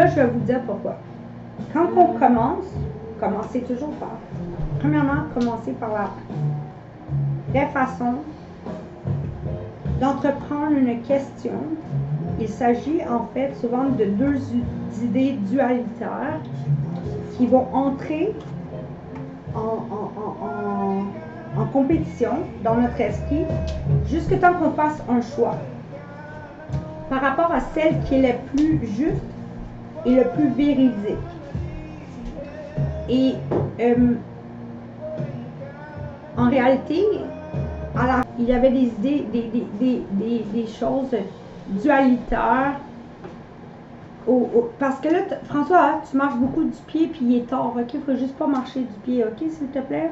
je vais vous dire pourquoi. Quand on commencez toujours par, premièrement, commencez par la vraie façon d'entreprendre une question. Il s'agit en fait souvent de deux idées dualitaires qui vont entrer en compétition dans notre esprit jusqu'à temps qu'on fasse un choix par rapport à celle qui est le plus juste et le plus véridique. Et en réalité, il y avait des idées, des choses dualitaires. Parce que là, François, tu marches beaucoup du pied puis il est tard, ok? Il faut juste pas marcher du pied, ok, s'il te plaît?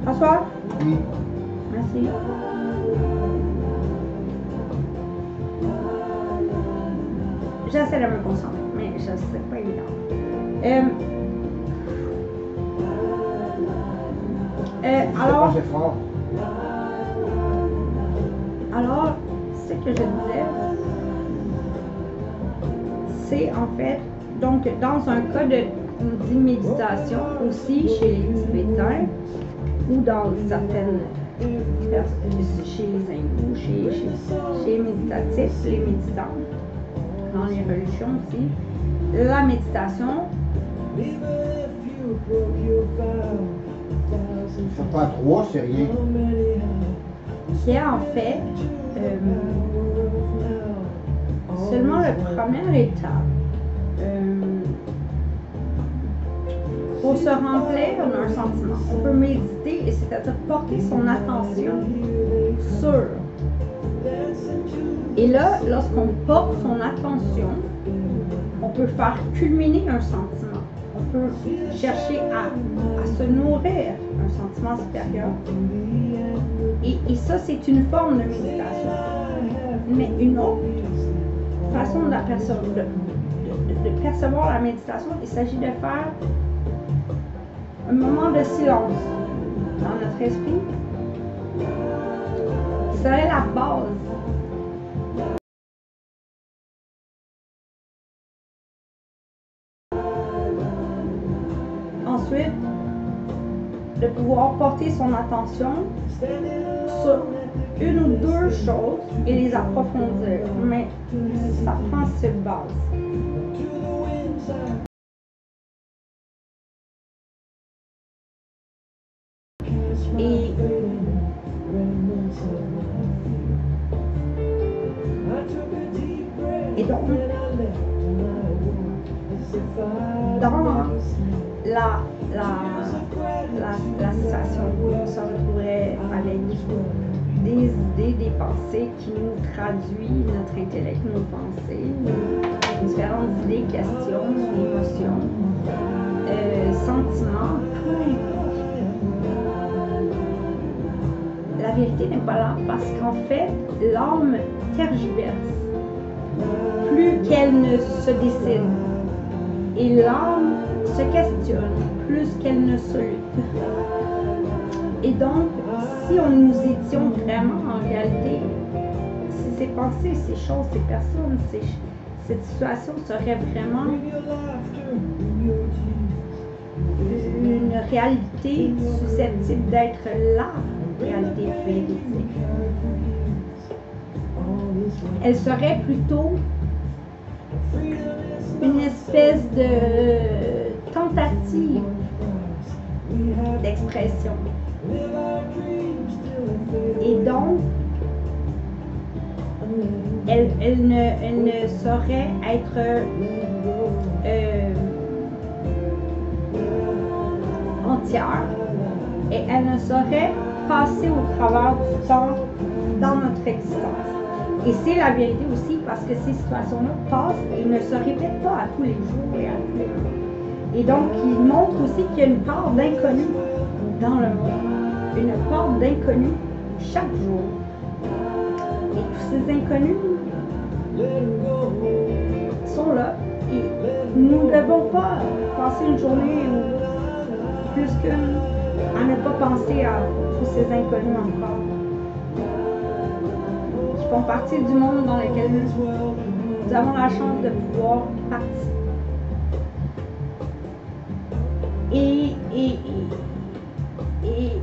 François? Oui. Merci. J'essaie de me concentrer, mais je sais pas évident. Alors, ce que je disais, c'est en fait, donc dans un cas de méditation aussi chez les Tibétains ou dans certaines chez les hindous, chez les méditatifs, les méditants, dans les religions aussi, la méditation. Ça pas trois, c'est rien. Qui est en fait seulement la première étape pour se remplir d'un sentiment. On peut méditer, et c'est-à-dire porter son attention sur. Et là, lorsqu'on porte son attention, on peut faire culminer un sentiment. On peut chercher à se nourrir d'un sentiment supérieur. Et ça, c'est une forme de méditation. Mais une autre façon de percevoir la méditation, il s'agit de faire un moment de silence dans notre esprit qui serait la base. Ensuite, de pouvoir porter son attention sur une ou deux choses et les approfondir, mais ça prend cette base. Et donc, dans la situation où on se retrouverait avec des idées, des pensées qui nous traduisent notre intellect, nos pensées, nos différentes idées, questions, émotions, sentiments, peu importe. La vérité n'est pas là parce qu'en fait, l'âme tergiverse plus qu'elle ne se décide. Et l'âme se questionne plus qu'elle ne se lutte. Et donc, si nous étions vraiment en réalité, si ces pensées, ces choses, ces personnes, cette situation serait vraiment une réalité susceptible d'être la réalité véridique. Elle serait plutôt une espèce de tentative d'expression. Et donc, elle ne saurait être entière et elle ne saurait passer au travers du temps dans notre existence. Et c'est la vérité aussi parce que ces situations-là passent et ne se répètent pas à tous les jours et à tous les mois. Et donc, il montre aussi qu'il y a une part d'inconnu dans le monde, une part d'inconnu chaque jour. Et tous ces inconnus sont là et nous ne devons pas passer une journée plus qu'une à ne pas penser à tous ces inconnus encore. Qui font partie du monde dans lequel nous nous avons la chance de pouvoir participer.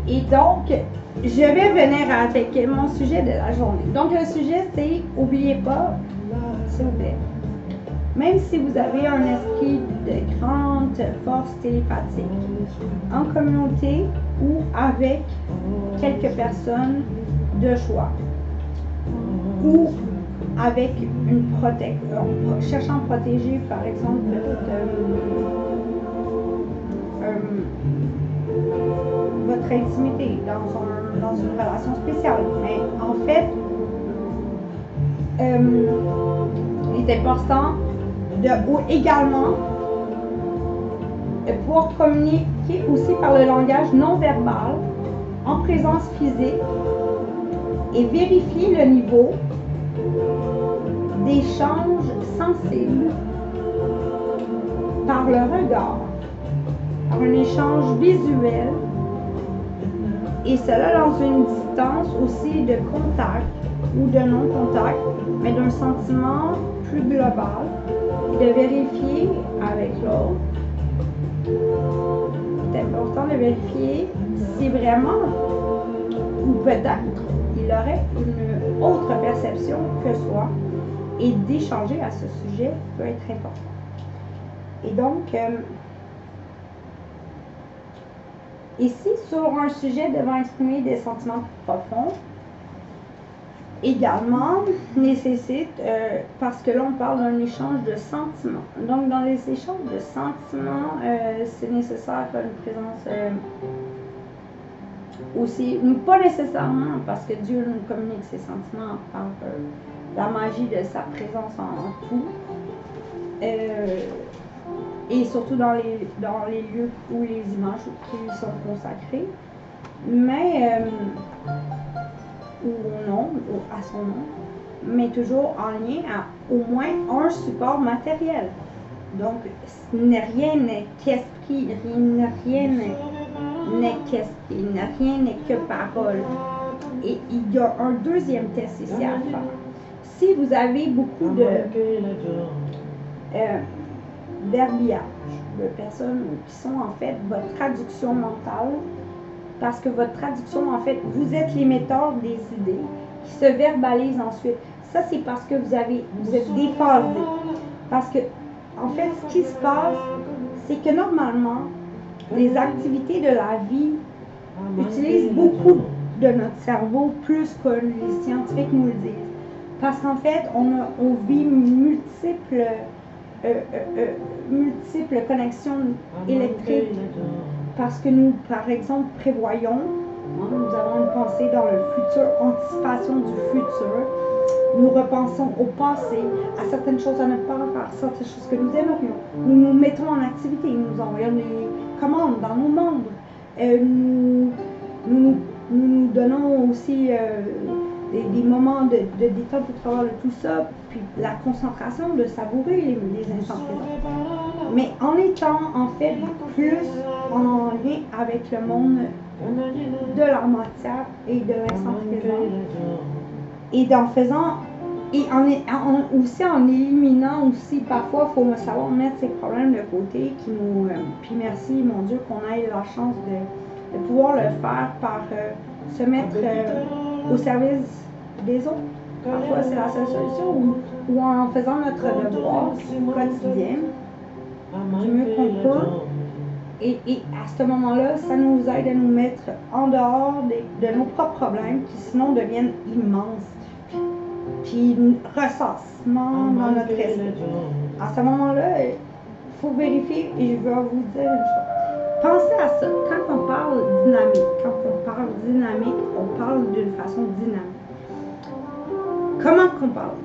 Et donc, je vais venir avec mon sujet de la journée. Donc, le sujet, c'est, n'oubliez pas, s'il vous plaît, même si vous avez un esprit de grande force télépathique, en communauté ou avec quelques personnes de choix, ou avec une protection, cherchant à protéger, par exemple, votre intimité dans une relation spéciale. Mais en fait, il est important également de pouvoir communiquer aussi par le langage non verbal, en présence physique, et vérifier le niveau d'échange sensible par le regard, par un échange visuel, et cela dans une distance aussi de contact ou de non-contact, mais d'un sentiment plus global, et de vérifier avec l'autre. C'est important de vérifier si vraiment, ou peut-être, il aurait une autre perception que soi, et d'échanger à ce sujet peut être important. Et donc, ici, sur un sujet devant exprimer des sentiments profonds, également nécessite, parce que là on parle d'un échange de sentiments. Donc dans les échanges de sentiments, c'est nécessaire une présence aussi, pas nécessairement parce que Dieu nous communique ses sentiments par la magie de sa présence en tout, et surtout dans les lieux où les images qui lui sont consacrées, mais ou au nom, ou à son nom, mais toujours en lien à au moins un support matériel. Donc, rien n'est qu'esprit, rien n'est qu'esprit, rien n'est que parole. Et il y a un deuxième test ici à faire. Si vous avez beaucoup de verbiage, de personnes qui sont en fait votre traduction mentale, parce que votre traduction, en fait, vous êtes l'émetteur des idées qui se verbalisent ensuite. Ça, c'est parce que vous êtes déphasé. Parce que, en fait, ce qui se passe, c'est que normalement, les activités de la vie utilisent beaucoup de notre cerveau, plus que les scientifiques nous le disent. Parce qu'en fait, on vit multiples connexions électriques. Parce que nous, par exemple, prévoyons, nous avons une pensée dans le futur, anticipation du futur. Nous repensons au passé, à certaines choses à ne pas faire, certaines choses que nous aimerions. Nous nous mettons en activité, nous envoyons des commandes dans nos membres. Nous donnons aussi des moments de détente au travers de tout ça, puis la concentration, de savourer les instants présents. Mais en étant en fait plus en lien avec le monde de la matière et de l'instant présent, et en faisant, et aussi en éliminant aussi, parfois il faut savoir mettre ces problèmes de côté qui nous, puis merci mon Dieu qu'on ait la chance de pouvoir le faire par se mettre au service des autres. Parfois c'est la seule solution, ou en faisant notre devoir quotidien du mieux qu'on peut. Et à ce moment-là, ça nous aide à nous mettre en dehors de nos propres problèmes qui sinon deviennent immenses. Puis ressassement dans notre esprit. À ce moment-là, il faut vérifier, et je vais vous dire une chose. Pensez à ça. Quand on parle dynamique, on parle d'une façon dynamique. Comment qu'on parle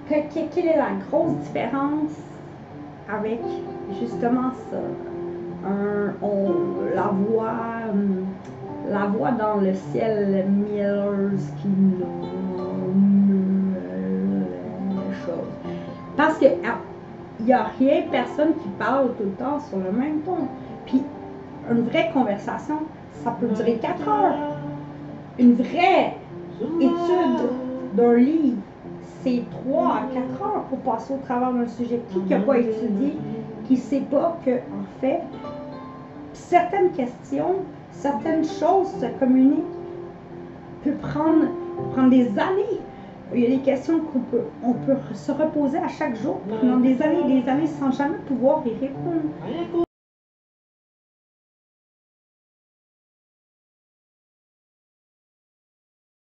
dynamique? Quelle est la grosse différence avec justement ça? La voix dans le ciel mielleuse qui nomme les choses. Parce que il n'y a rien, personne qui parle tout le temps sur le même ton. Puis une vraie conversation, ça peut durer 4 heures. Une vraie étude d'un livre, c'est 3 à 4 heures pour passer au travers d'un sujet. Qui n'a pas étudié, qui ne sait pas que, en fait, certaines questions, certaines choses se communiquent, peut prendre des années. Il y a des questions on peut se reposer à chaque jour pendant des années et des années sans jamais pouvoir y répondre.